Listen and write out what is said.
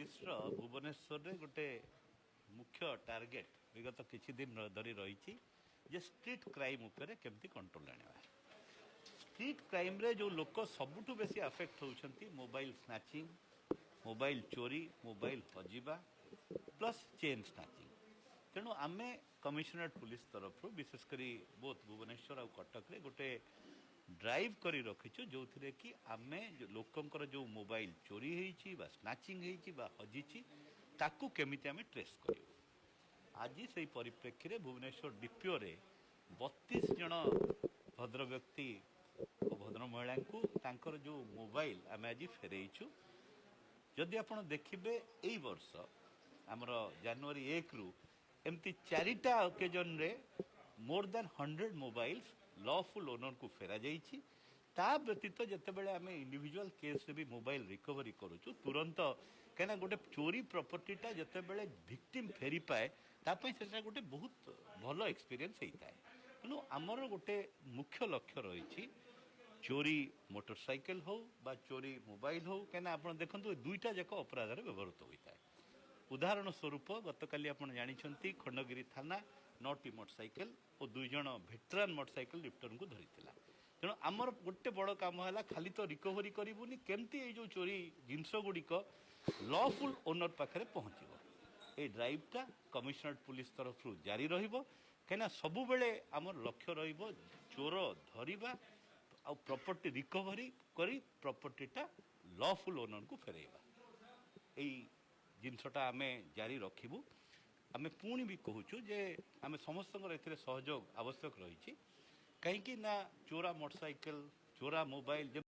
police Bhubaneswar रे गोटे मुख्य टार्गेट विगत किछि दिन धरी रही जे स्ट्रीट क्राइम उपरे केमती कंट्रोल आने स्ट्रीट क्राइम रे जो लोक सबुठु बेसी अफेक्ट होउछंती मोबाइल स्नैचिंग मोबाइल चोरी मोबाइल हजिबा प्लस चेन स्नैचिंग तेणु आमे कमिशनरेट पुलिस तरफ विशेषकर बोथ भुवनेश्वर और कटक रे गोटे ड्राइव करी रखीचु जो थे कि आमे लोकंकर जो मोबाइल चोरी होईची बा स्नैचिंग होईची बा हजिची ताकू केमिति आमे ट्रेस करियो आज से परिप्रेक्षी रे भुवनेश्वर डीपीओ रे 32 जन भद्र व्यक्ति और भद्र महिला को तांकर जो मोबाइल आमे आज फेरेइछु जदि आपण देखिबे एई वर्ष हमर जनवरी 1 रु एमती चारिटा ओकेजन रे more than 100 mobiles lawful owner को फेरा जाइछि ता व्यतीत जेतेबेले आमे इंडिविजुअल केस रे भी मोबाइल रिकवरी करूछु तुरंत कहना गोटे चोरी प्रॉपर्टीटा जेतेबेले विक्टिम फेरी पाए तापई सेटा गोटे बहुत भलो एक्सपीरियंस होता है तेणु आमर गोटे मुख्य लक्ष्य रही चोरी मोटरसाइकेल हो बा चोरी मोबाइल हो कहना आप देखो दुईटा जाक अपराध व्यवहृत होता है उदाहरण स्वरूप गतकाली आप जानी खंडगिरी थाना 9टी मोटरसाइकेल और 2 जन भेटरान मोटरसाइकेल लिफ्टर को धरी तेणु आमर गोटे बड़ काम है खाली तो रिकवरी करूनी केमती जो चोरी जिनस गुड़िक लॉफुल ओनर पाखे पहुँचो ये ड्राइवटा कमिशनरेट पुलिस तरफ जारी रहीना सबु बेले आमर लक्ष्य रोर धरिबा आ प्रॉपर्टी रिकवरी करी प्रॉपर्टीटा लॉफुल ओनर को फेरइबा यही जिनसटा आमे जारी रखिबु आमे पुणी भी कहूचु जे आमे समस्त सहयोग आवश्यक रही कहीं ना चोरा मोटरसाइकेल चोरा मोबाइल